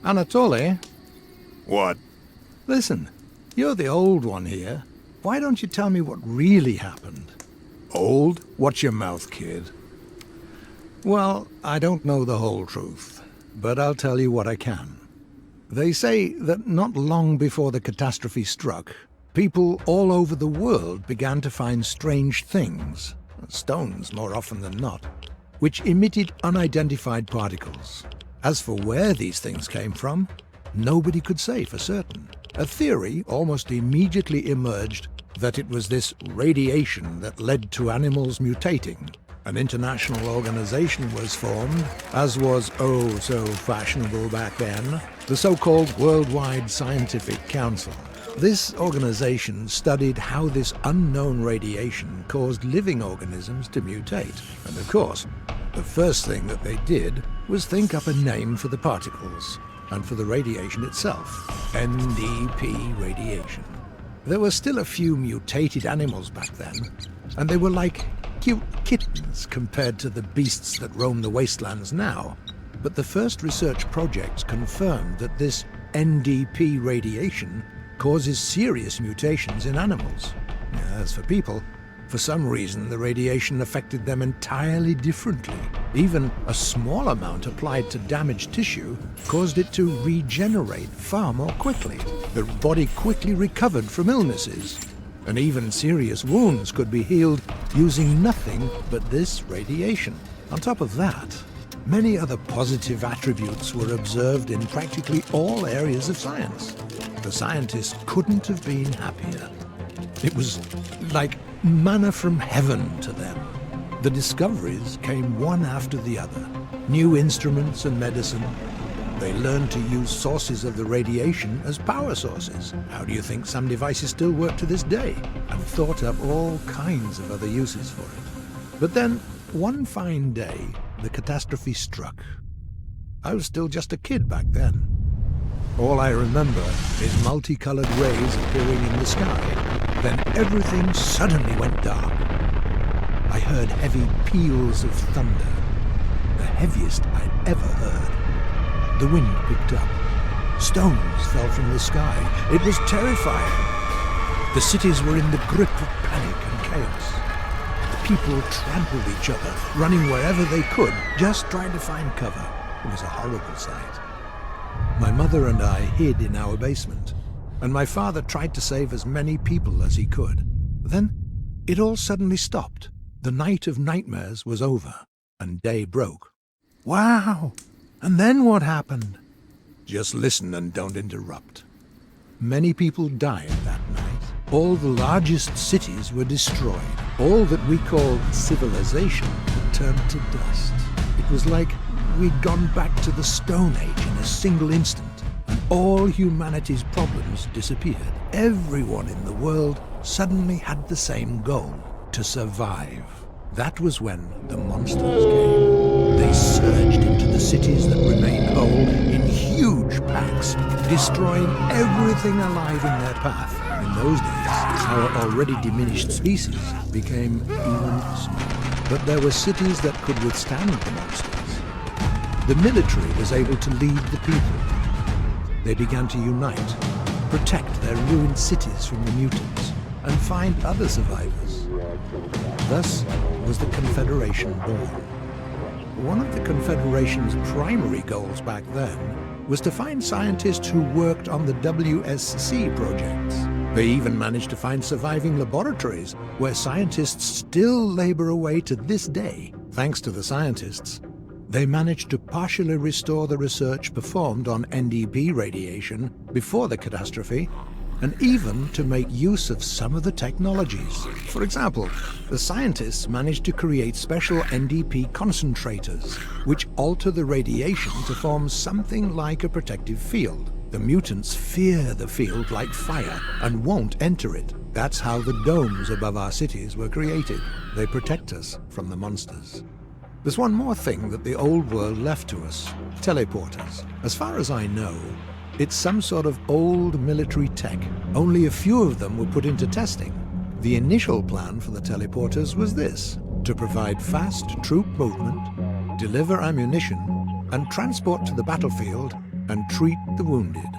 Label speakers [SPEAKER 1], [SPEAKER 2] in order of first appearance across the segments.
[SPEAKER 1] Anatoly,
[SPEAKER 2] What?
[SPEAKER 1] listen, you're the old one here. Why don't you tell me what really happened?
[SPEAKER 2] Old? Watch your mouth, kid.
[SPEAKER 1] Well, I don't know the whole truth, but I'll tell you what I can. They say that not long before the catastrophe struck, people all over the world began to find strange things, stones more often than not, which emitted unidentified particles. As for where these things came from, nobody could say for certain. A theory almost immediately emerged that it was this radiation that led to animals mutating. An international organization was formed, as was oh so fashionable back then, the so-called Worldwide Scientific Council. This organization studied how this unknown radiation caused living organisms to mutate. And of course, the first thing that they did was think up a name for the particles and for the radiation itself. NDP radiation. There were still a few mutated animals back then, and they were like cute kittens compared to the beasts that roam the wastelands now. But the first research projects confirmed that this NDP radiation causes serious mutations in animals. As for people, for some reason the radiation affected them entirely differently. Even a small amount applied to damaged tissue caused it to regenerate far more quickly. The body quickly recovered from illnesses, and even serious wounds could be healed using nothing but this radiation. On top of that, many other positive attributes were observed in practically all areas of science. The scientists couldn't have been happier. It was like manna from heaven to them. The discoveries came one after the other. New instruments and medicine. They learned to use sources of the radiation as power sources. How do you think some devices still work to this day? And thought up all kinds of other uses for it. But then, one fine day, the catastrophe struck. I was still just a kid back then. All I remember is multicolored rays appearing in the sky. Then everything suddenly went dark. I heard heavy peals of thunder, the heaviest I'd ever heard. The wind picked up. Stones fell from the sky. It was terrifying. The cities were in the grip of panic and chaos. The people trampled each other, running wherever they could, just trying to find cover. It was a horrible sight. My mother and I hid in our basement, and my father tried to save as many people as he could. Then, it all suddenly stopped. The night of nightmares was over, and day broke. Wow! And then what happened? Just listen and don't interrupt. Many people died that night. All the largest cities were destroyed. All that we called civilization had turned to dust. It was like we'd gone back to the Stone Age in a single instant, and all humanity's problems disappeared. Everyone in the world suddenly had the same goal: to survive. That was when the monsters came. They surged into the cities that remained whole in huge packs, destroying everything alive in their path. In those days, our already diminished species became even smaller. But there were cities that could withstand the monsters. The military was able to lead the people. They began to unite, protect their ruined cities from the mutants, and find other survivors. Thus was the Confederation born. One of the Confederation's primary goals back then was to find scientists who worked on the WSC projects. They even managed to find surviving laboratories where scientists still labor away to this day. Thanks to the scientists, they managed to partially restore the research performed on NDP radiation before the catastrophe, and even to make use of some of the technologies. For example, the scientists managed to create special NDP concentrators, which alter the radiation to form something like a protective field. The mutants fear the field like fire and won't enter it. That's how the domes above our cities were created. They protect us from the monsters. There's one more thing that the old world left to us: teleporters. As far as I know, it's some sort of old military tech. Only a few of them were put into testing. The initial plan for the teleporters was this: to provide fast troop movement, deliver ammunition, and transport to the battlefield and treat the wounded.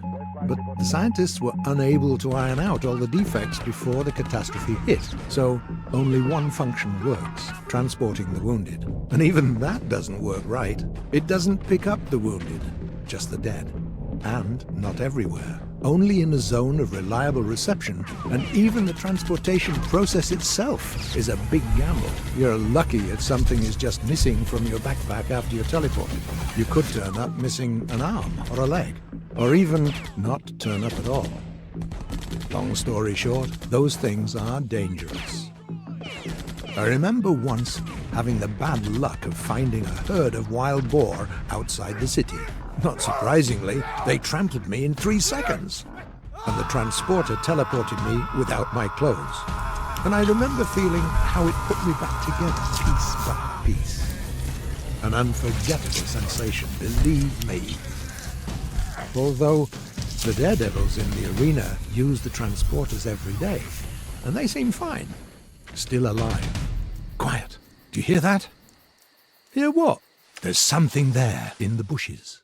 [SPEAKER 1] But the scientists were unable to iron out all the defects before the catastrophe hit, so only one function works, transporting the wounded. And even that doesn't work right. It doesn't pick up the wounded, just the dead. And not everywhere. Only in a zone of reliable reception, and even the transportation process itself is a big gamble. You're lucky if something is just missing from your backpack after you're teleported. You could turn up missing an arm or a leg, or even not turn up at all. Long story short, those things are dangerous. I remember once having the bad luck of finding a herd of wild boar outside the city. Not surprisingly, they trampled me in 3 seconds, and the transporter teleported me without my clothes. And I remember feeling how it put me back together, piece by piece. An unforgettable sensation, believe me. Although the daredevils in the arena use the transporters every day, and they seem fine, still alive. Quiet. Do you hear that? Hear what? There's something there in the bushes.